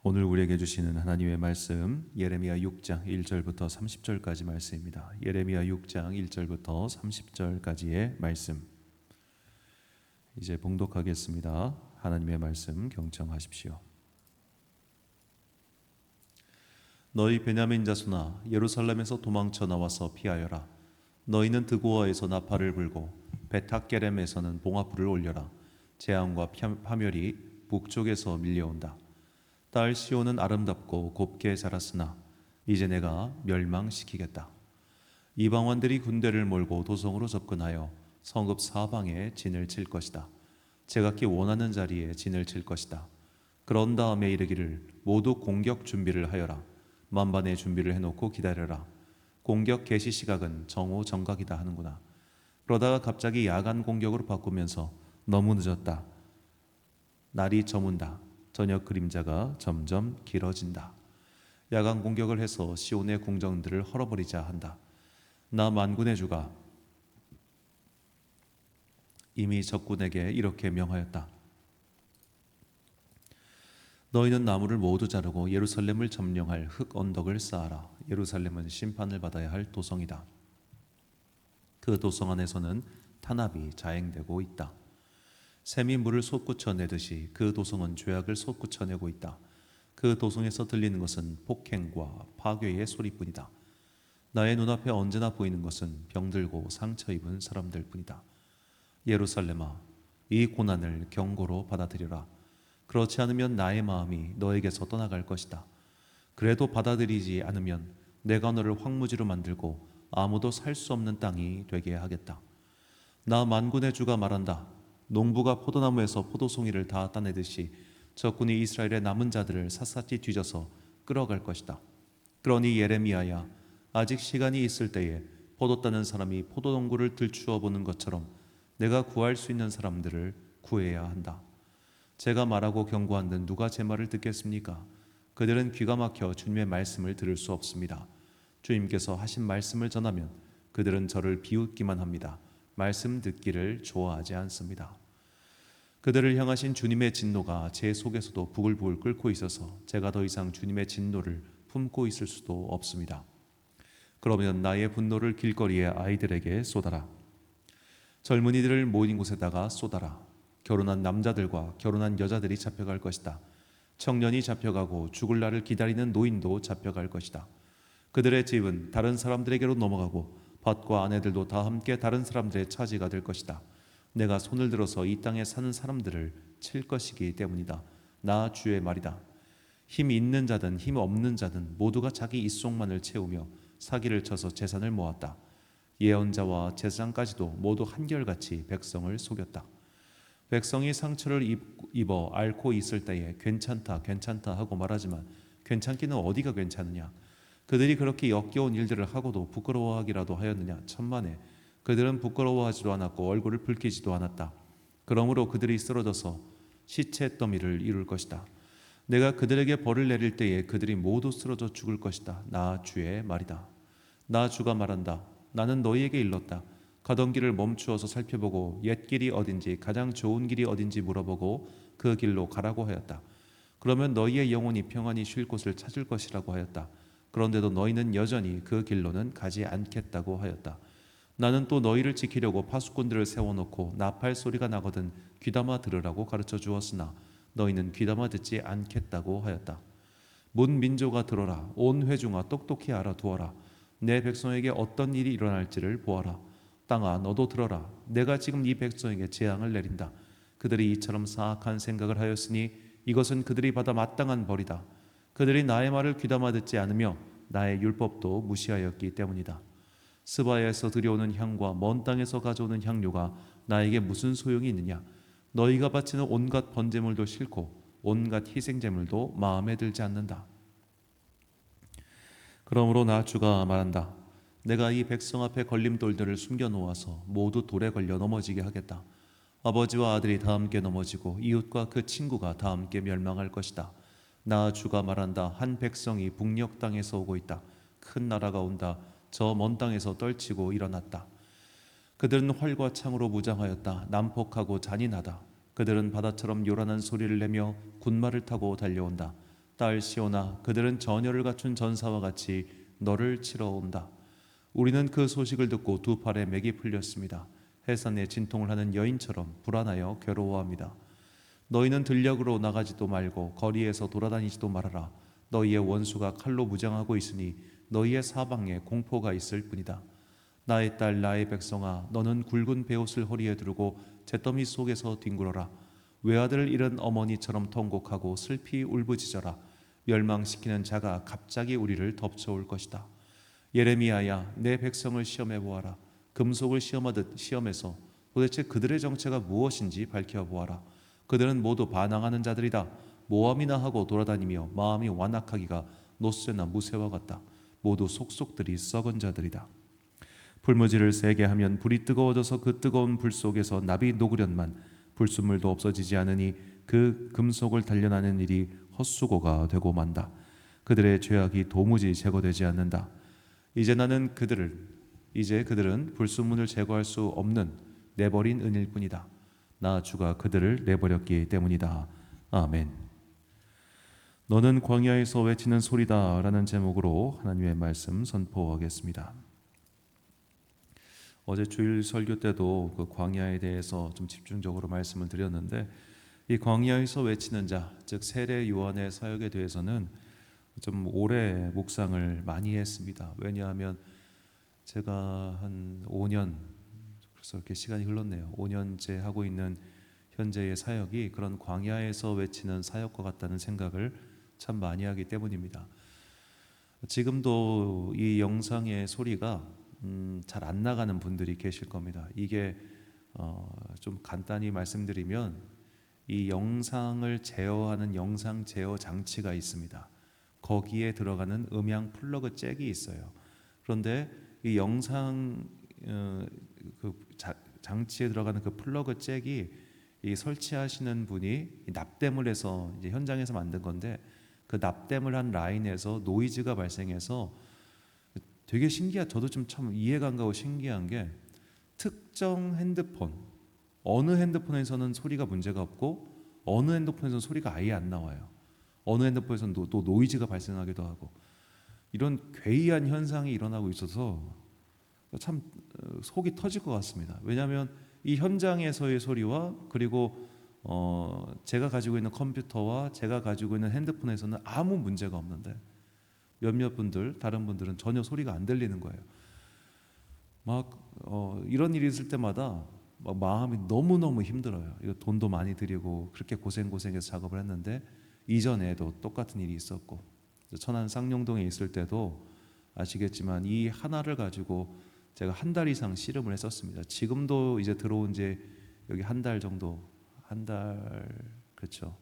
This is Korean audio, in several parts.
오늘 우리에게 주시는 하나님의 말씀 예레미야 6장 1절부터 30절까지 말씀입니다. 예레미야 6장 1절부터 30절까지의 말씀. 이제 봉독하겠습니다. 하나님의 말씀 경청하십시오. 너희 베냐민 자손아, 예루살렘에서 도망쳐 나와서 피하여라. 너희는 드고아에서 나팔을 불고 벳학게렘에서는 봉화불을 올려라. 재앙과 파멸이 북쪽에서 밀려온다. 딸 시온은 아름답고 곱게 자랐으나 이제 내가 멸망시키겠다. 이방원들이 군대를 몰고 도성으로 접근하여 성읍 사방에 진을 칠 것이다. 제각기 원하는 자리에 진을 칠 것이다. 그런 다음에 이르기를 모두 공격 준비를 하여라. 만반의 준비를 해놓고 기다려라. 공격 개시 시각은 정오 정각이다 하는구나. 그러다가 갑자기 야간 공격으로 바꾸면서 너무 늦었다. 날이 저문다. 저녁 그림자가 점점 길어진다. 야간 공격을 해서 시온의 궁정들을 헐어버리자 한다. 나 만군의 주가 이미 적군에게 이렇게 명하였다. 너희는 나무를 모두 자르고 예루살렘을 점령할 흙 언덕을 쌓아라. 예루살렘은 심판을 받아야 할 도성이다. 그 도성 안에서는 탄압이 자행되고 있다. 샘이 물을 솟구쳐 내듯이 그 도성은 죄악을 솟구쳐 내고 있다. 그 도성에서 들리는 것은 폭행과 파괴의 소리뿐이다. 나의 눈앞에 언제나 보이는 것은 병들고 상처 입은 사람들 뿐이다. 예루살렘아, 이 고난을 경고로 받아들여라. 그렇지 않으면 나의 마음이 너에게서 떠나갈 것이다. 그래도 받아들이지 않으면 내가 너를 황무지로 만들고 아무도 살 수 없는 땅이 되게 하겠다. 나 만군의 주가 말한다. 농부가 포도나무에서 포도송이를 다 따내듯이 적군이 이스라엘의 남은 자들을 샅샅이 뒤져서 끌어갈 것이다. 그러니 예레미야야, 아직 시간이 있을 때에 포도 따는 사람이 포도농구를 들추어 보는 것처럼 내가 구할 수 있는 사람들을 구해야 한다. 제가 말하고 경고한들 누가 제 말을 듣겠습니까? 그들은 귀가 막혀 주님의 말씀을 들을 수 없습니다. 주님께서 하신 말씀을 전하면 그들은 저를 비웃기만 합니다. 말씀 듣기를 좋아하지 않습니다. 그들을 향하신 주님의 진노가 제 속에서도 부글부글 끓고 있어서 제가 더 이상 주님의 진노를 품고 있을 수도 없습니다. 그러면 나의 분노를 길거리의 아이들에게 쏟아라. 젊은이들을 모인 곳에다가 쏟아라. 결혼한 남자들과 결혼한 여자들이 잡혀갈 것이다. 청년이 잡혀가고 죽을 날을 기다리는 노인도 잡혀갈 것이다. 그들의 집은 다른 사람들에게로 넘어가고 밭과 아내들도 다 함께 다른 사람들의 차지가 될 것이다. 내가 손을 들어서 이 땅에 사는 사람들을 칠 것이기 때문이다. 나 주의 말이다. 힘 있는 자든 힘 없는 자든 모두가 자기 입속만을 채우며 사기를 쳐서 재산을 모았다. 예언자와 제사장까지도 모두 한결같이 백성을 속였다. 백성이 상처를 입어 앓고 있을 때에 괜찮다 괜찮다 하고 말하지만 괜찮기는 어디가 괜찮느냐. 그들이 그렇게 역겨운 일들을 하고도 부끄러워하기라도 하였느냐. 천만에 그들은 부끄러워하지도 않았고 얼굴을 붉히지도 않았다. 그러므로 그들이 쓰러져서 시체 더미를 이룰 것이다. 내가 그들에게 벌을 내릴 때에 그들이 모두 쓰러져 죽을 것이다. 나 주의 말이다. 나 주가 말한다. 나는 너희에게 일렀다. 가던 길을 멈추어서 살펴보고 옛 길이 어딘지 가장 좋은 길이 어딘지 물어보고 그 길로 가라고 하였다. 그러면 너희의 영혼이 평안히 쉴 곳을 찾을 것이라고 하였다. 그런데도 너희는 여전히 그 길로는 가지 않겠다고 하였다. 나는 또 너희를 지키려고 파수꾼들을 세워놓고 나팔 소리가 나거든 귀담아 들으라고 가르쳐 주었으나 너희는 귀담아 듣지 않겠다고 하였다. 문 민족아 들어라. 온 회중아 똑똑히 알아두어라. 내 백성에게 어떤 일이 일어날지를 보아라. 땅아 너도 들어라. 내가 지금 이 백성에게 재앙을 내린다. 그들이 이처럼 사악한 생각을 하였으니 이것은 그들이 받아 마땅한 벌이다. 그들이 나의 말을 귀담아 듣지 않으며 나의 율법도 무시하였기 때문이다. 스바에서 들여오는 향과 먼 땅에서 가져오는 향료가 나에게 무슨 소용이 있느냐. 너희가 바치는 온갖 번제물도 싫고 온갖 희생제물도 마음에 들지 않는다. 그러므로 나 주가 말한다. 내가 이 백성 앞에 걸림돌들을 숨겨놓아서 모두 돌에 걸려 넘어지게 하겠다. 아버지와 아들이 다 함께 넘어지고 이웃과 그 친구가 다 함께 멸망할 것이다. 나 주가 말한다. 한 백성이 북녘 땅에서 오고 있다. 큰 나라가 온다. 저 먼 땅에서 떨치고 일어났다. 그들은 활과 창으로 무장하였다. 난폭하고 잔인하다. 그들은 바다처럼 요란한 소리를 내며 군마를 타고 달려온다. 딸 시온아, 그들은 전열을 갖춘 전사와 같이 너를 치러 온다. 우리는 그 소식을 듣고 두 팔에 맥이 풀렸습니다. 해산에 진통을 하는 여인처럼 불안하여 괴로워합니다. 너희는 들녘으로 나가지도 말고 거리에서 돌아다니지도 말아라. 너희의 원수가 칼로 무장하고 있으니 너희의 사방에 공포가 있을 뿐이다. 나의 딸 나의 백성아, 너는 굵은 베옷을 허리에 두르고 잿더미 속에서 뒹굴어라. 외아들을 잃은 어머니처럼 통곡하고 슬피 울부짖어라. 멸망시키는 자가 갑자기 우리를 덮쳐올 것이다. 예레미야야, 내 백성을 시험해 보아라. 금속을 시험하듯 시험해서 도대체 그들의 정체가 무엇인지 밝혀보아라. 그들은 모두 반항하는 자들이다. 모함이나 하고 돌아다니며 마음이 완악하기가 노쇠나 무쇠와 같다. 모두 속속들이 썩은 자들이다. 불무지를 세게 하면 불이 뜨거워져서 그 뜨거운 불 속에서 납이 녹으련만 불순물도 없어지지 않으니 그 금속을 단련하는 일이 헛수고가 되고 만다. 그들의 죄악이 도무지 제거되지 않는다. 이제 그들은 불순물을 제거할 수 없는 내버린 은일 뿐이다. 나 주가 그들을 내버렸기 때문이다. 아멘. 너는 광야에서 외치는 소리다 라는 제목으로 하나님의 말씀 선포하겠습니다. 어제 주일 설교 때도 그 광야에 대해서 좀 집중적으로 말씀을 드렸는데, 이 광야에서 외치는 자, 즉 세례 요한의 사역에 대해서는 좀 오래 묵상을 많이 했습니다. 왜냐하면 제가 한 5년, 벌써 이렇게 시간이 흘렀네요. 5년째 하고 있는 현재의 사역이 그런 광야에서 외치는 사역과 같다는 생각을 참 많이 하기 때문입니다. 지금도 이 영상의 소리가 잘 안 나가는 분들이 계실 겁니다. 이게 좀 간단히 말씀드리면 이 영상을 제어하는 영상 제어 장치가 있습니다. 거기에 들어가는 음향 플러그 잭이 있어요. 그런데 이 영상 장치에 들어가는 그 플러그 잭이 이 설치하시는 분이 납땜을 해서 이제 현장에서 만든 건데, 그 납땜을 한 라인에서 노이즈가 발생해서 되게 저도 좀 참 이해가 안 가고 신기한 게, 특정 핸드폰, 어느 핸드폰에서는 소리가 문제가 없고 어느 핸드폰에서는 소리가 아예 안 나와요. 어느 핸드폰에서는 또 노이즈가 발생하기도 하고, 이런 괴이한 현상이 일어나고 있어서 참 속이 터질 것 같습니다. 왜냐하면 이 현장에서의 소리와 그리고 제가 가지고 있는 컴퓨터와 제가 가지고 있는 핸드폰에서는 아무 문제가 없는데, 다른 분들은 전혀 소리가 안 들리는 거예요. 이런 일이 있을 때마다 마음이 너무너무 힘들어요. 이거 돈도 많이 들이고 그렇게 고생해서 작업을 했는데, 이전에도 똑같은 일이 있었고, 천안 쌍용동에 있을 때도 아시겠지만 이 하나를 가지고 제가 한 달 이상 씨름을 했었습니다. 지금도 이제 들어온 지 여기 한 달 정도, 그렇죠.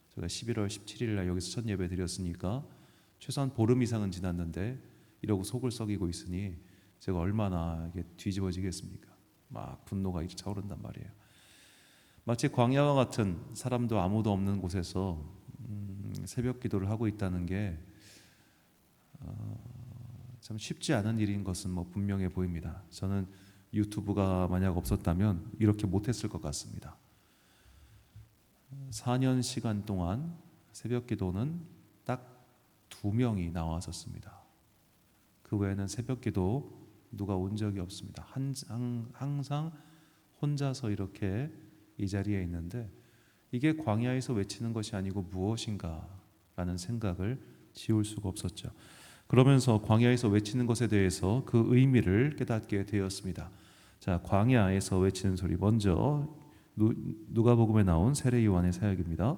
제가 11월 17일 날 여기서 첫 예배 드렸으니까 최소한 보름 이상은 지났는데 이러고 속을 썩이고 있으니 제가 얼마나 이게 뒤집어지겠습니까? 막 분노가 차오른단 말이에요. 마치 광야와 같은 사람도 아무도 없는 곳에서 새벽 기도를 하고 있다는 게 참 쉽지 않은 일인 것은 분명해 보입니다. 저는 유튜브가 만약 없었다면 이렇게 못했을 것 같습니다. 4년 시간 동안 새벽 기도는 딱 2명이 나왔었습니다. 그 외에는 새벽 기도 누가 온 적이 없습니다. 항상 혼자서 이렇게 이 자리에 있는데, 이게 광야에서 외치는 것이 아니고 무엇인가라는 생각을 지울 수가 없었죠. 그러면서 광야에서 외치는 것에 대해서 그 의미를 깨닫게 되었습니다. 자, 광야에서 외치는 소리, 먼저 누가복음에 나온 세례 요한의 사역입니다.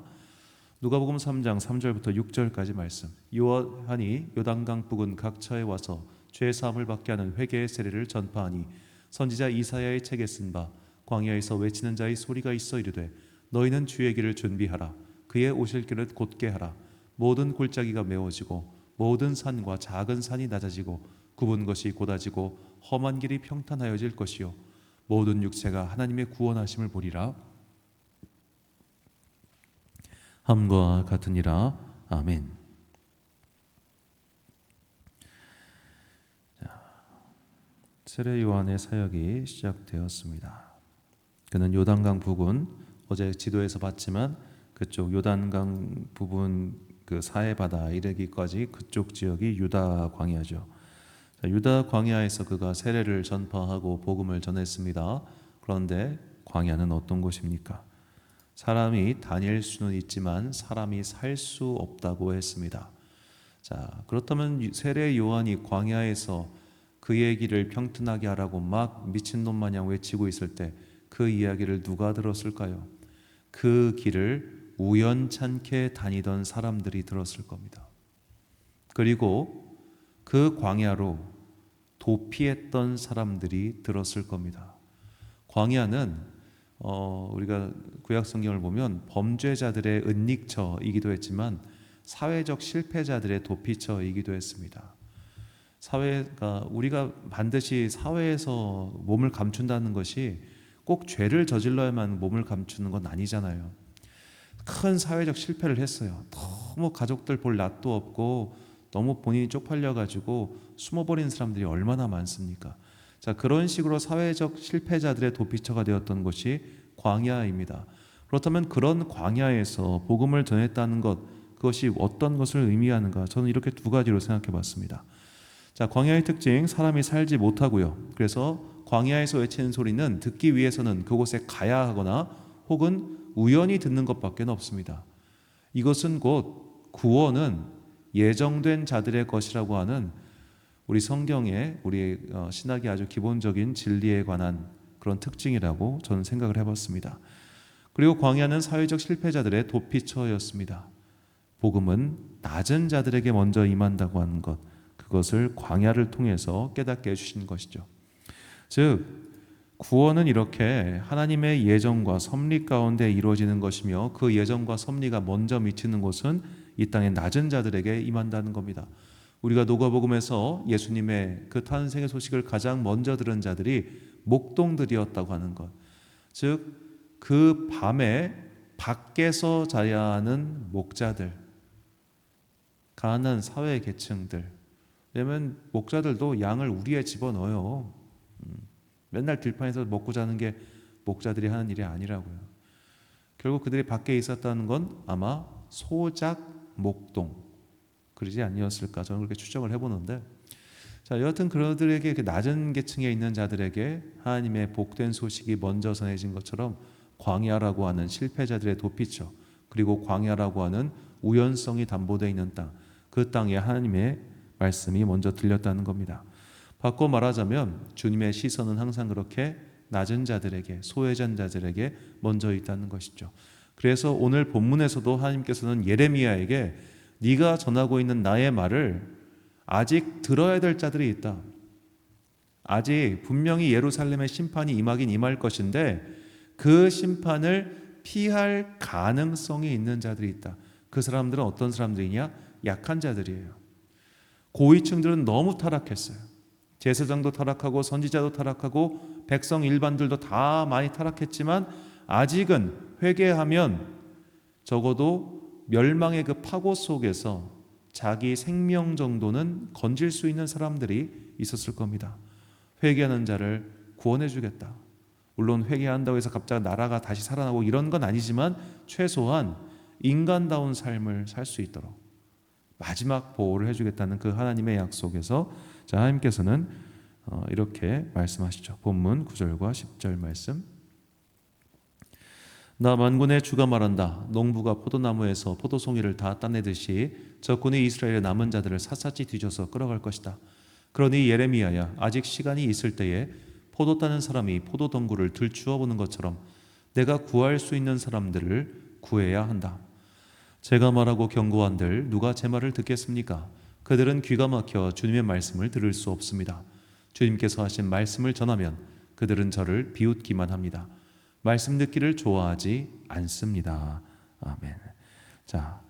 누가복음 3장 3절부터 6절까지 말씀. 요한이 요단강 부근 각처에 와서 죄 사함을 받게 하는 회개의 세례를 전파하니, 선지자 이사야의 책에 쓴 바 광야에서 외치는 자의 소리가 있어 이르되, 너희는 주의 길을 준비하라. 그의 오실 길을 곧게 하라. 모든 골짜기가 메워지고 모든 산과 작은 산이 낮아지고 굽은 것이 곧아지고 험한 길이 평탄하여질 것이요, 모든 육체가 하나님의 구원하심을 보리라. 함과 같으니라. 아멘. 세례 요한의 사역이 시작되었습니다. 그는 요단강 부근, 어제 지도에서 봤지만 그쪽 요단강 부분 그 사해 바다 이르기까지 그쪽 지역이 유다 광야죠. 자, 유다 광야에서 그가 세례를 전파하고 복음을 전했습니다. 그런데 광야는 어떤 곳입니까? 사람이 다닐 수는 있지만 사람이 살 수 없다고 했습니다. 자, 그렇다면 세례 요한이 광야에서 그의 길을 평탄하게 하라고 막 미친놈 마냥 외치고 있을 때 그 이야기를 누가 들었을까요? 그 길을 우연찮게 다니던 사람들이 들었을 겁니다. 그리고 그 광야로 도피했던 사람들이 들었을 겁니다. 광야는 우리가 구약 성경을 보면 범죄자들의 은닉처이기도 했지만 사회적 실패자들의 도피처이기도 했습니다. 사회가 우리가 반드시 사회에서 몸을 감춘다는 것이 꼭 죄를 저질러야만 몸을 감추는 건 아니잖아요. 큰 사회적 실패를 했어요. 너무 가족들 볼 낯도 없고 너무 본인이 쪽팔려가지고 숨어버린 사람들이 얼마나 많습니까? 자, 그런 식으로 사회적 실패자들의 도피처가 되었던 것이 광야입니다. 그렇다면 그런 광야에서 복음을 전했다는 것, 그것이 어떤 것을 의미하는가? 저는 이렇게 두 가지로 생각해 봤습니다. 자, 광야의 특징, 사람이 살지 못하고요. 그래서 광야에서 외치는 소리는 듣기 위해서는 그곳에 가야 하거나 혹은 우연히 듣는 것밖에 없습니다. 이것은 곧 구원은 예정된 자들의 것이라고 하는 우리 성경의 우리 신학의 아주 기본적인 진리에 관한 그런 특징이라고 저는 생각을 해봤습니다. 그리고 광야는 사회적 실패자들의 도피처였습니다. 복음은 낮은 자들에게 먼저 임한다고 하는 것, 그것을 광야를 통해서 깨닫게 해주신 것이죠. 즉 구원은 이렇게 하나님의 예정과 섭리 가운데 이루어지는 것이며 그 예정과 섭리가 먼저 미치는 곳은 이 땅의 낮은 자들에게 임한다는 겁니다. 우리가 누가복음에서 예수님의 그 탄생의 소식을 가장 먼저 들은 자들이 목동들이었다고 하는 것, 즉 그 밤에 밖에서 자야 하는 목자들, 가난한 사회 계층들. 왜냐하면 목자들도 양을 우리에 집어넣어요. 맨날 들판에서 먹고 자는 게 목자들이 하는 일이 아니라고요. 결국 그들이 밖에 있었다는 건 아마 소작 목동, 그러지 아니었을까, 저는 그렇게 추정을 해보는데, 자, 여하튼 그들에게 낮은 계층에 있는 자들에게 하나님의 복된 소식이 먼저 전해진 것처럼 광야라고 하는 실패자들의 도피처, 그리고 광야라고 하는 우연성이 담보되어 있는 땅, 그 땅에 하나님의 말씀이 먼저 들렸다는 겁니다. 바꿔 말하자면 주님의 시선은 항상 그렇게 낮은 자들에게, 소외된 자들에게 먼저 있다는 것이죠. 그래서 오늘 본문에서도 하나님께서는 예레미야에게 네가 전하고 있는 나의 말을 아직 들어야 될 자들이 있다. 아직 분명히 예루살렘의 심판이 임하긴 임할 것인데 그 심판을 피할 가능성이 있는 자들이 있다. 그 사람들은 어떤 사람들이냐? 약한 자들이에요. 고위층들은 너무 타락했어요. 제사장도 타락하고 선지자도 타락하고 백성 일반들도 다 많이 타락했지만 아직은 회개하면 적어도 멸망의 그 파고 속에서 자기 생명 정도는 건질 수 있는 사람들이 있었을 겁니다. 회개하는 자를 구원해 주겠다. 물론 회개한다고 해서 갑자기 나라가 다시 살아나고 이런 건 아니지만 최소한 인간다운 삶을 살 수 있도록 마지막 보호를 해주겠다는 그 하나님의 약속에서, 자, 하나님께서는 이렇게 말씀하시죠. 본문 9절과 10절 말씀. 나 만군의 주가 말한다. 농부가 포도나무에서 포도송이를 다 따내듯이 적군이 이스라엘의 남은 자들을 샅샅이 뒤져서 끌어갈 것이다. 그러니 예레미야야, 아직 시간이 있을 때에 포도 따는 사람이 포도 덩굴을 들추어 보는 것처럼 내가 구할 수 있는 사람들을 구해야 한다. 제가 말하고 경고한들 누가 제 말을 듣겠습니까? 그들은 귀가 막혀 주님의 말씀을 들을 수 없습니다. 주님께서 하신 말씀을 전하면 그들은 저를 비웃기만 합니다. 말씀 듣기를 좋아하지 않습니다. 아멘. 자,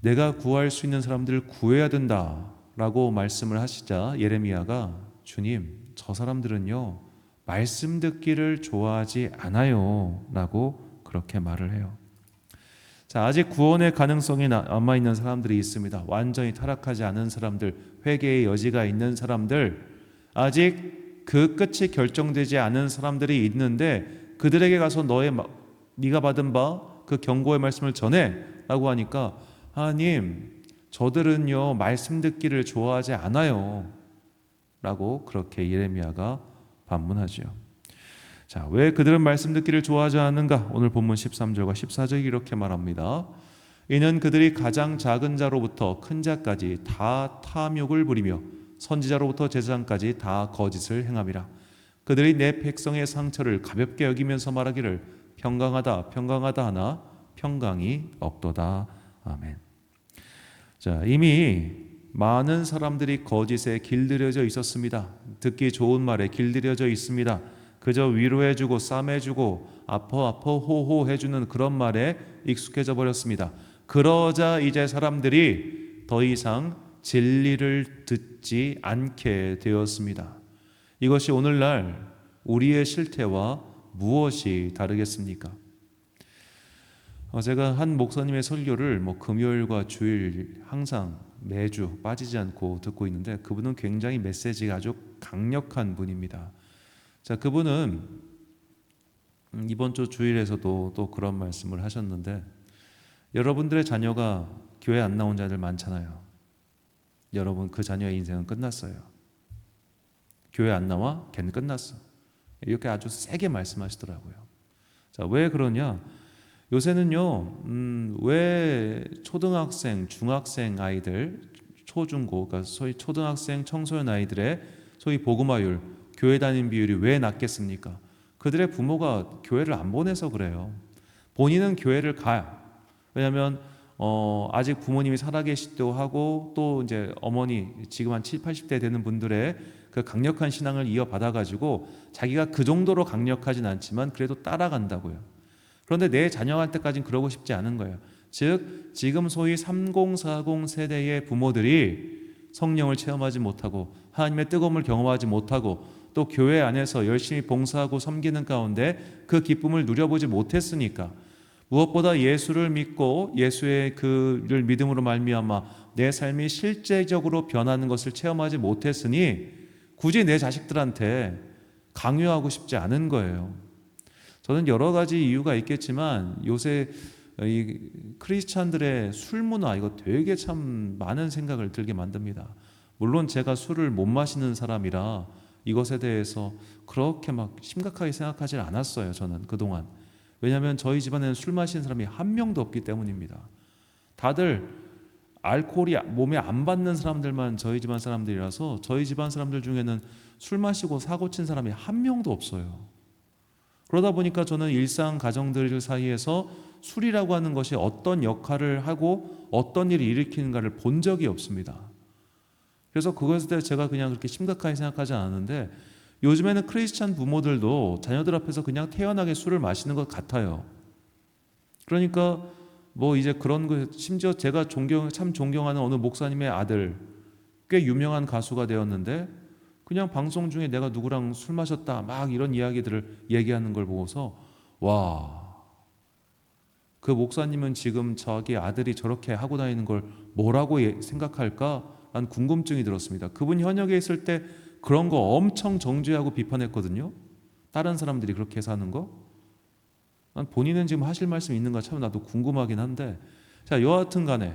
내가 구할 수 있는 사람들을 구해야 된다라고 말씀을 하시자 예레미야가 주님, 저 사람들은요 말씀 듣기를 좋아하지 않아요 라고 그렇게 말을 해요. 자, 아직 구원의 가능성이 남아있는 사람들이 있습니다. 완전히 타락하지 않은 사람들, 회개의 여지가 있는 사람들, 아직 그 끝이 결정되지 않은 사람들이 있는데 그들에게 가서 네가 받은 바 그 경고의 말씀을 전해 라고 하니까 하나님, 저들은요 말씀 듣기를 좋아하지 않아요 라고 그렇게 예레미야가 반문하죠. 자, 왜 그들은 말씀 듣기를 좋아하지 않는가? 오늘 본문 13절과 14절이 이렇게 말합니다. 이는 그들이 가장 작은 자로부터 큰 자까지 다 탐욕을 부리며 선지자로부터 제사장까지 다 거짓을 행함이라. 그들이 내 백성의 상처를 가볍게 여기면서 말하기를 평강하다 평강하다 하나 평강이 없도다. 아멘. 자, 이미 많은 사람들이 거짓에 길들여져 있었습니다. 듣기 좋은 말에 길들여져 있습니다. 그저 위로해주고 쌈해주고 아퍼 호호 해주는 그런 말에 익숙해져 버렸습니다. 그러자 이제 사람들이 더 이상 진리를 듣지 않게 되었습니다. 이것이 오늘날 우리의 실태와 무엇이 다르겠습니까? 제가 한 목사님의 설교를 금요일과 주일 항상 매주 빠지지 않고 듣고 있는데 그분은 굉장히 메시지가 아주 강력한 분입니다. 자, 그분은 이번 주 주일에서도 또 그런 말씀을 하셨는데, 여러분들의 자녀가 교회 안 나온 자들 많잖아요. 여러분 그 자녀의 인생은 끝났어요. 교회 안 나와? 걔는 끝났어. 이렇게 아주 세게 말씀하시더라고요. 자, 왜 그러냐? 요새는요, 왜 초등학생, 중학생 아이들, 초중고, 그러니까 소위 초등학생, 청소년 아이들의 소위 복음화율, 교회 다닌 비율이 왜 낮겠습니까? 그들의 부모가 교회를 안 보내서 그래요. 본인은 교회를 가요. 왜냐하면 아직 부모님이 살아계시기도 하고 또 이제 어머니 지금 한 7, 80대 되는 분들의 그 강력한 신앙을 이어받아가지고 자기가 그 정도로 강력하진 않지만 그래도 따라간다고요. 그런데 내 자녀할 때까지는 그러고 싶지 않은 거예요. 즉 지금 소위 3040 세대의 부모들이 성령을 체험하지 못하고 하나님의 뜨거움을 경험하지 못하고 또 교회 안에서 열심히 봉사하고 섬기는 가운데 그 기쁨을 누려보지 못했으니까, 무엇보다 예수를 믿고 예수의 그를 믿음으로 말미암아 내 삶이 실제적으로 변하는 것을 체험하지 못했으니 굳이 내 자식들한테 강요하고 싶지 않은 거예요. 저는 여러 가지 이유가 있겠지만 요새 이 크리스찬들의 술 문화, 이거 되게 참 많은 생각을 들게 만듭니다. 물론 제가 술을 못 마시는 사람이라 이것에 대해서 그렇게 막 심각하게 생각하지 않았어요. 저는 그동안. 왜냐하면 저희 집안에는 술 마시는 사람이 한 명도 없기 때문입니다. 다들 알코올이 몸에 안 받는 사람들만 저희 집안 사람들이라서 저희 집안 사람들 중에는 술 마시고 사고 친 사람이 한 명도 없어요. 그러다 보니까 저는 일상 가정들 사이에서 술이라고 하는 것이 어떤 역할을 하고 어떤 일을 일으키는가를 본 적이 없습니다. 그래서 그것에 대해서 제가 그냥 그렇게 심각하게 생각하지 않았는데, 요즘에는 크리스찬 부모들도 자녀들 앞에서 그냥 태연하게 술을 마시는 것 같아요. 그러니까 이제 그런 거, 심지어 제가 참 존경하는 어느 목사님의 아들, 꽤 유명한 가수가 되었는데 그냥 방송 중에 내가 누구랑 술 마셨다 막 이런 이야기들을 얘기하는 걸 보고서 와, 그 목사님은 지금 자기 아들이 저렇게 하고 다니는 걸 뭐라고 생각할까? 라는 궁금증이 들었습니다. 그분 현역에 있을 때 그런 거 엄청 정죄하고 비판했거든요. 다른 사람들이 그렇게 사는 거. 난 본인은 지금 하실 말씀이 있는가 참 나도 궁금하긴 한데, 자, 여하튼 간에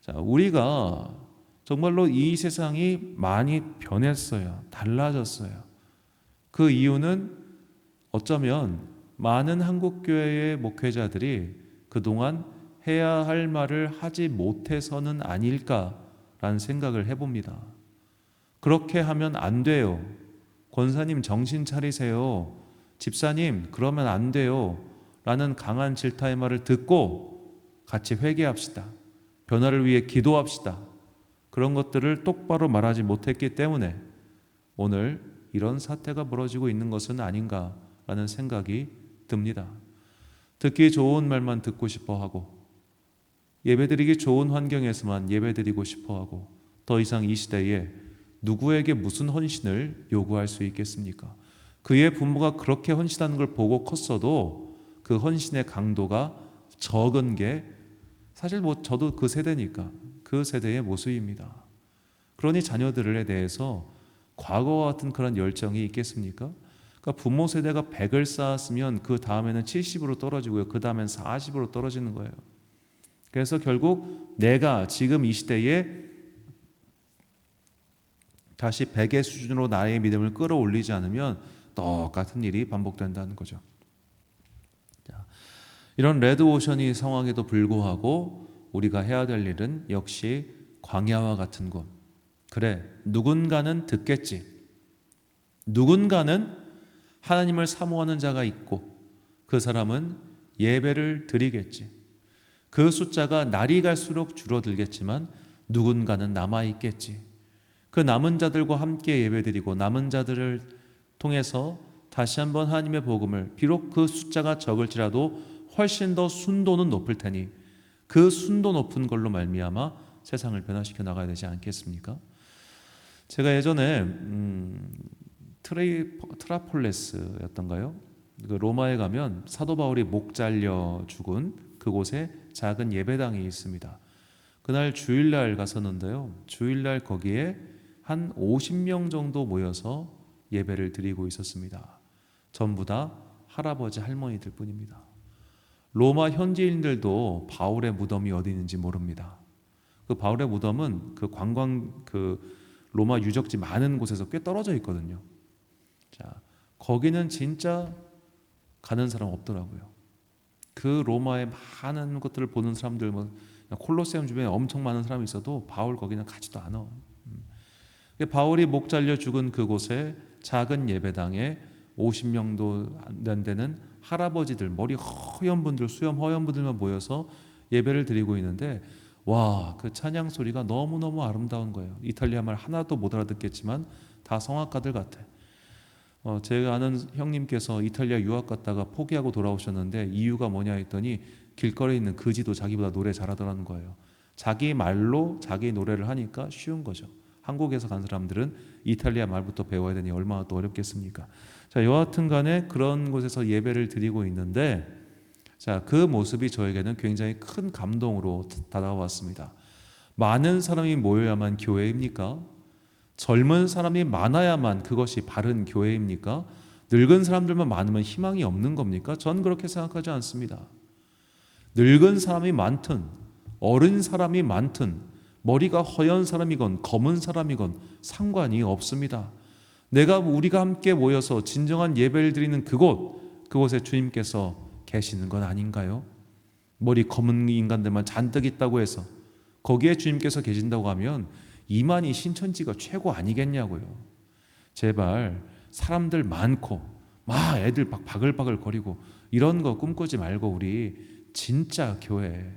자, 우리가 정말로 이 세상이 많이 변했어요. 달라졌어요. 그 이유는 어쩌면 많은 한국교회의 목회자들이 그동안 해야 할 말을 하지 못해서는 아닐까라는 생각을 해봅니다. 그렇게 하면 안 돼요. 권사님 정신 차리세요. 집사님 그러면 안 돼요. 라는 강한 질타의 말을 듣고 같이 회개합시다. 변화를 위해 기도합시다. 그런 것들을 똑바로 말하지 못했기 때문에 오늘 이런 사태가 벌어지고 있는 것은 아닌가라는 생각이 듭니다. 듣기 좋은 말만 듣고 싶어 하고 예배드리기 좋은 환경에서만 예배드리고 싶어 하고 더 이상 이 시대에 누구에게 무슨 헌신을 요구할 수 있겠습니까? 그의 부모가 그렇게 헌신하는 걸 보고 컸어도 그 헌신의 강도가 적은 게 사실 저도 그 세대니까 그 세대의 모습입니다. 그러니 자녀들에 대해서 과거와 같은 그런 열정이 있겠습니까? 그러니까 부모 세대가 100을 쌓았으면 그 다음에는 70으로 떨어지고요. 그 다음엔 40으로 떨어지는 거예요. 그래서 결국 내가 지금 이 시대에 다시 백의 수준으로 나의 믿음을 끌어올리지 않으면 똑같은 일이 반복된다는 거죠. 이런 레드오션이 상황에도 불구하고 우리가 해야 될 일은 역시 광야와 같은 곳. 그래, 누군가는 듣겠지. 누군가는 하나님을 사모하는 자가 있고 그 사람은 예배를 드리겠지. 그 숫자가 날이 갈수록 줄어들겠지만 누군가는 남아있겠지. 그 남은 자들과 함께 예배드리고 남은 자들을 통해서 다시 한번 하나님의 복음을, 비록 그 숫자가 적을지라도 훨씬 더 순도는 높을 테니 그 순도 높은 걸로 말미암아 세상을 변화시켜 나가야 되지 않겠습니까? 제가 예전에 트라폴레스였던가요? 그 로마에 가면 사도 바울이 목 잘려 죽은 그곳에 작은 예배당이 있습니다. 그날 주일날 갔었는데요. 주일날 거기에 한 50명 정도 모여서 예배를 드리고 있었습니다. 전부 다 할아버지 할머니들 뿐입니다. 로마 현지인들도 바울의 무덤이 어디 있는지 모릅니다. 그 바울의 무덤은 그 로마 유적지 많은 곳에서 꽤 떨어져 있거든요. 자, 거기는 진짜 가는 사람 없더라고요. 그 로마의 많은 것들을 보는 사람들, 콜로세움 주변에 엄청 많은 사람이 있어도 바울 거기는 가지도 않아. 바울이 목 잘려 죽은 그곳에 작은 예배당에 50명도 안 되는 할아버지들, 머리 허연 분들, 수염 허연 분들만 모여서 예배를 드리고 있는데, 와, 그 찬양 소리가 너무너무 아름다운 거예요. 이탈리아 말 하나도 못 알아듣겠지만 다 성악가들 같아. 제가 아는 형님께서 이탈리아 유학 갔다가 포기하고 돌아오셨는데 이유가 뭐냐 했더니 길거리에 있는 그지도 자기보다 노래 잘하더라는 거예요. 자기 말로 자기 노래를 하니까 쉬운 거죠. 한국에서 간 사람들은 이탈리아 말부터 배워야 되니 얼마나 또 어렵겠습니까? 자, 여하튼 간에 그런 곳에서 예배를 드리고 있는데, 자, 그 모습이 저에게는 굉장히 큰 감동으로 다가왔습니다. 많은 사람이 모여야만 교회입니까? 젊은 사람이 많아야만 그것이 바른 교회입니까? 늙은 사람들만 많으면 희망이 없는 겁니까? 전 그렇게 생각하지 않습니다. 늙은 사람이 많든 어린 사람이 많든 머리가 허연 사람이건 검은 사람이건 상관이 없습니다. 우리가 함께 모여서 진정한 예배를 드리는 그곳에 주님께서 계시는 건 아닌가요? 머리 검은 인간들만 잔뜩 있다고 해서 거기에 주님께서 계신다고 하면 이만희 신천지가 최고 아니겠냐고요. 제발 사람들 많고 막 애들 막 바글바글 거리고 이런 거 꿈꾸지 말고 우리 진짜 교회,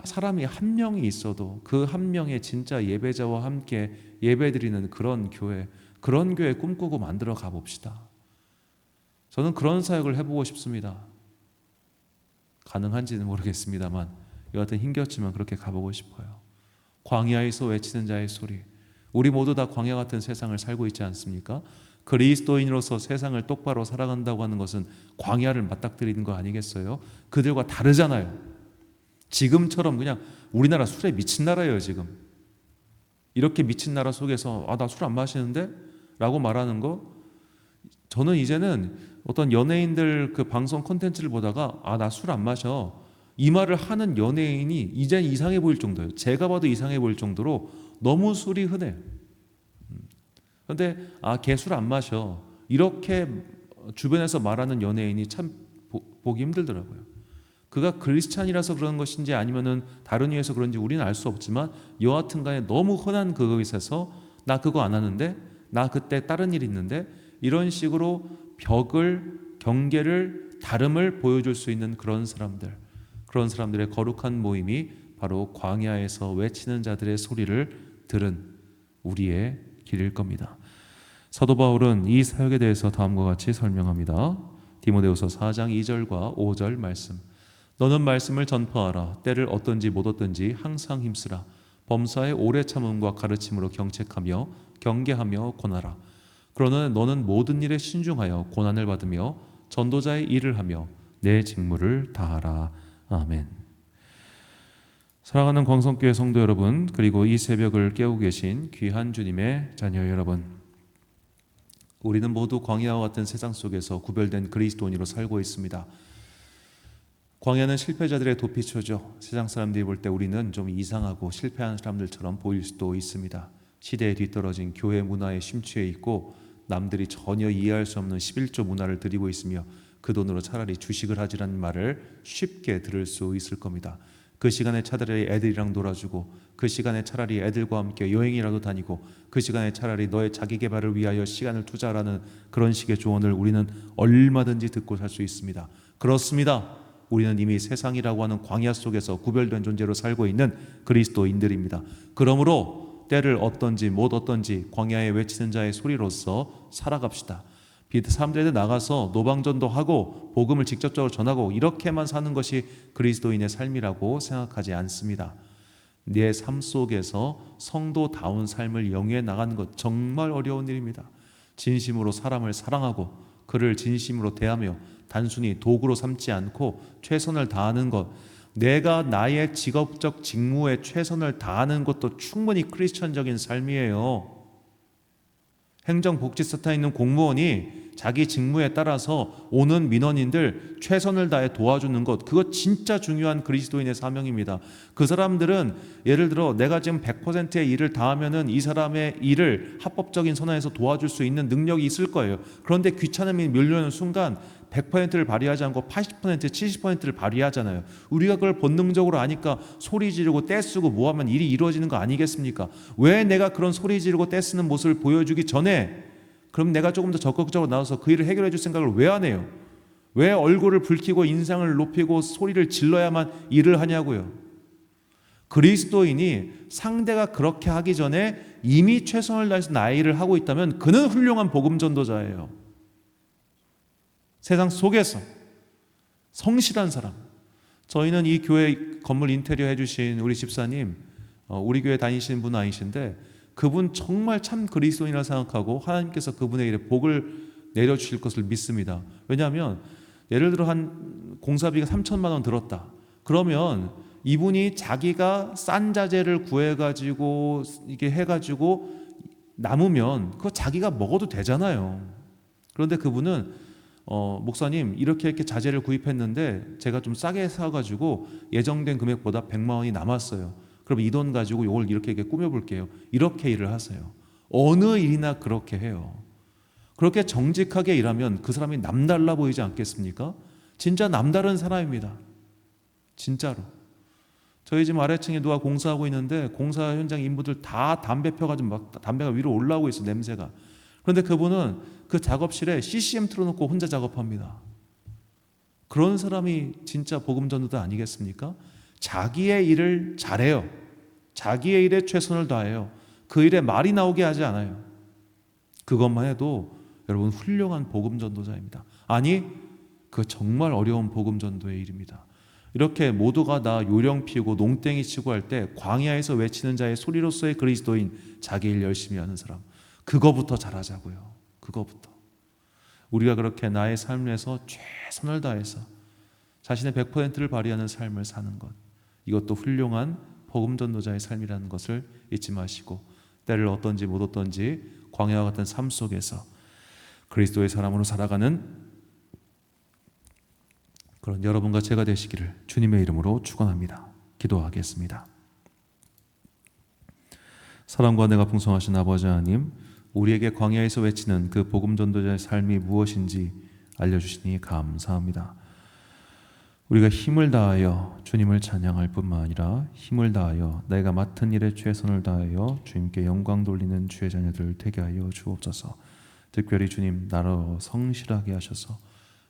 사람이 한 명이 있어도 그 한 명의 진짜 예배자와 함께 예배드리는 그런 교회 꿈꾸고 만들어 가봅시다. 저는 그런 사역을 해보고 싶습니다. 가능한지는 모르겠습니다만 여하튼 힘겹지만 그렇게 가보고 싶어요. 광야에서 외치는 자의 소리. 우리 모두 다 광야 같은 세상을 살고 있지 않습니까? 그리스도인으로서 세상을 똑바로 살아간다고 하는 것은 광야를 맞닥뜨리는 거 아니겠어요? 그들과 다르잖아요. 지금처럼 그냥 우리나라 술에 미친 나라예요. 지금 이렇게 미친 나라 속에서 나 술 안 마시는데? 라고 말하는 거, 저는 이제는 어떤 연예인들 그 방송 콘텐츠를 보다가 나 술 안 마셔, 이 말을 하는 연예인이 이젠 이상해 보일 정도예요. 제가 봐도 이상해 보일 정도로 너무 술이 흔해. 그런데 걔 술 안 마셔, 이렇게 주변에서 말하는 연예인이 참 보기 힘들더라고요. 그가 크리스찬이라서 그런 것인지 아니면은 다른 이유에서 그런지 우리는 알 수 없지만 여하튼 간에 너무 흔한 그것에서 나 그거 안 하는데, 나 그때 다른 일 있는데, 이런 식으로 경계를 다름을 보여줄 수 있는 그런 사람들의 거룩한 모임이 바로 광야에서 외치는 자들의 소리를 들은 우리의 길일 겁니다. 사도 바울은 이 사역에 대해서 다음과 같이 설명합니다. 디모데후서 4장 2절과 5절 말씀. 너는 말씀을 전파하라. 때를 얻든지 못 얻든지 항상 힘쓰라. 범사의 오래 참음과 가르침으로 경책하며 경계하며 권하라. 그러나 너는 모든 일에 신중하여 고난을 받으며 전도자의 일을 하며 내 직무를 다하라. 아멘. 사랑하는 광성교회 성도 여러분, 그리고 이 새벽을 깨우고 계신 귀한 주님의 자녀 여러분, 우리는 모두 광야와 같은 세상 속에서 구별된 그리스도인으로 살고 있습니다. 광야는 실패자들의 도피처죠. 세상 사람들이 볼 때 우리는 좀 이상하고 실패한 사람들처럼 보일 수도 있습니다. 시대에 뒤떨어진 교회 문화에 심취해 있고 남들이 전혀 이해할 수 없는 11조 문화를 들이고 있으며 그 돈으로 차라리 주식을 하지라는 말을 쉽게 들을 수 있을 겁니다. 그 시간에 차라리 애들이랑 놀아주고, 그 시간에 차라리 애들과 함께 여행이라도 다니고, 그 시간에 차라리 너의 자기 개발을 위하여 시간을 투자하라는 그런 식의 조언을 우리는 얼마든지 듣고 살 수 있습니다. 그렇습니다. 우리는 이미 세상이라고 하는 광야 속에서 구별된 존재로 살고 있는 그리스도인들입니다. 그러므로 때를 어떤지 못 어떤지 광야에 외치는 자의 소리로서 살아갑시다. 사람들에게 나가서 노방전도 하고 복음을 직접적으로 전하고 이렇게만 사는 것이 그리스도인의 삶이라고 생각하지 않습니다. 내 삶 속에서 성도다운 삶을 영위해 나가는 것 정말 어려운 일입니다. 진심으로 사람을 사랑하고 그를 진심으로 대하며 단순히 도구로 삼지 않고 최선을 다하는 것, 내가 나의 직업적 직무에 최선을 다하는 것도 충분히 크리스천적인 삶이에요. 행정복지센터에 있는 공무원이 자기 직무에 따라서 오는 민원인들 최선을 다해 도와주는 것, 그거 진짜 중요한 그리스도인의 사명입니다. 그 사람들은 예를 들어 내가 지금 100%의 일을 다하면은 이 사람의 일을 합법적인 선언에서 도와줄 수 있는 능력이 있을 거예요. 그런데 귀찮음이 밀려오는 순간 100%를 발휘하지 않고 80%, 70%를 발휘하잖아요. 우리가 그걸 본능적으로 아니까 소리 지르고 떼쓰고 뭐하면 일이 이루어지는 거 아니겠습니까? 왜 내가 그런 소리 지르고 떼쓰는 모습을 보여주기 전에 그럼 내가 조금 더 적극적으로 나와서 그 일을 해결해 줄 생각을 왜 안 해요? 왜 얼굴을 붉히고 인상을 높이고 소리를 질러야만 일을 하냐고요? 그리스도인이 상대가 그렇게 하기 전에 이미 최선을 다해서 나의 일을 하고 있다면 그는 훌륭한 복음 전도자예요. 세상 속에서 성실한 사람. 저희는 이 교회 건물 인테리어 해주신 우리 집사님, 우리 교회 다니시는 분 아니신데 그분 정말 참 그리스도인이라 생각하고 하나님께서 그분의 일에 복을 내려주실 것을 믿습니다. 왜냐하면 예를 들어 한 공사비가 3천만 원 들었다. 그러면 이분이 자기가 싼 자재를 구해가지고 이게 해가지고 남으면 그거 자기가 먹어도 되잖아요. 그런데 그분은 목사님 이렇게 자재를 구입했는데 제가 좀 싸게 사가지고 예정된 금액보다 100만 원이 남았어요. 그럼 이 돈 가지고 이걸 이렇게 꾸며볼게요. 이렇게 일을 하세요. 어느 일이나 그렇게 해요. 그렇게 정직하게 일하면 그 사람이 남달라 보이지 않겠습니까? 진짜 남다른 사람입니다. 진짜로. 저희 집 아래층에 누가 공사하고 있는데 공사 현장 인부들 다 담배 펴가지고 막 담배가 위로 올라오고 있어, 냄새가. 그런데 그분은 그 작업실에 CCM 틀어놓고 혼자 작업합니다. 그런 사람이 진짜 복음 전도자 아니겠습니까? 자기의 일을 잘해요. 자기의 일에 최선을 다해요. 그 일에 말이 나오게 하지 않아요. 그것만 해도 여러분 훌륭한 복음 전도자입니다. 아니, 그 정말 어려운 복음 전도의 일입니다. 이렇게 모두가 다 요령 피우고 농땡이 치고 할 때 광야에서 외치는 자의 소리로서의 그리스도인, 자기 일 열심히 하는 사람, 그거부터 잘하자고요. 그거부터. 우리가 그렇게 나의 삶에서 최선을 다해서 자신의 100%를 발휘하는 삶을 사는 것, 이것도 훌륭한 복음 전도자의 삶이라는 것을 잊지 마시고 때를 어떤지 못 어떤지 광야와 같은 삶 속에서 그리스도의 사람으로 살아가는 그런 여러분과 제가 되시기를 주님의 이름으로 축원합니다. 기도하겠습니다. 사랑과 은혜가 풍성하신 아버지 하나님, 우리에게 광야에서 외치는 그 복음 전도자의 삶이 무엇인지 알려주시니 감사합니다. 우리가 힘을 다하여 주님을 찬양할 뿐만 아니라 힘을 다하여 내가 맡은 일에 최선을 다하여 주님께 영광 돌리는 주의 자녀들 되게 하여 주옵소서. 특별히 주님 나로 성실하게 하셔서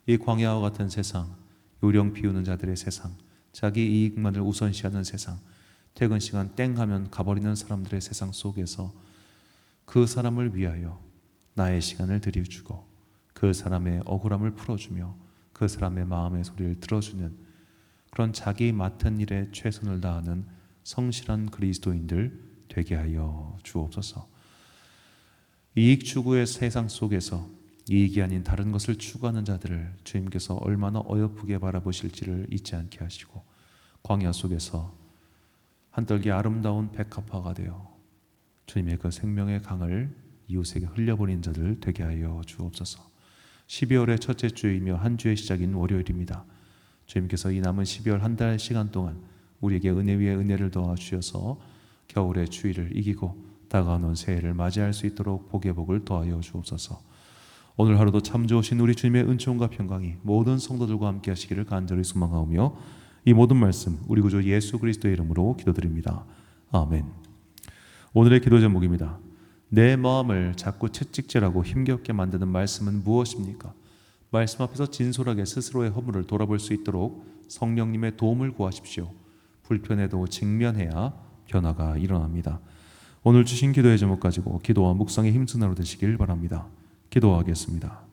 이 광야와 같은 세상, 요령 피우는 자들의 세상, 자기 이익만을 우선시하는 세상, 퇴근 시간 땡 하면 가버리는 사람들의 세상 속에서 그 사람을 위하여 나의 시간을 들여주고 그 사람의 억울함을 풀어주며 그 사람의 마음의 소리를 들어주는 그런 자기 맡은 일에 최선을 다하는 성실한 그리스도인들 되게 하여 주옵소서. 이익 추구의 세상 속에서 이익이 아닌 다른 것을 추구하는 자들을 주님께서 얼마나 어여쁘게 바라보실지를 잊지 않게 하시고 광야 속에서 한떨기 아름다운 백합화가 되어 주님의 그 생명의 강을 이웃에게 흘려보낸 자들 되게 하여 주옵소서. 12월의 첫째 주이며 한 주의 시작인 월요일입니다. 주님께서 이 남은 12월 한 달 시간 동안 우리에게 은혜 위에 은혜를 더하 주셔서 겨울의 추위를 이기고 다가오는 새해를 맞이할 수 있도록 복의 복을 더하여 주옵소서. 오늘 하루도 참 좋으신 우리 주님의 은총과 평강이 모든 성도들과 함께 하시기를 간절히 소망하오며 이 모든 말씀 우리 구주 예수 그리스도의 이름으로 기도드립니다. 아멘. 오늘의 기도 제목입니다. 내 마음을 자꾸 채찍질하고 힘겹게 만드는 말씀은 무엇입니까? 말씀 앞에서 진솔하게 스스로의 허물을 돌아볼 수 있도록 성령님의 도움을 구하십시오. 불편해도 직면해야 변화가 일어납니다. 오늘 주신 기도의 제목 가지고 기도와 묵상의 힘쓰는 하루 되시길 바랍니다. 기도하겠습니다.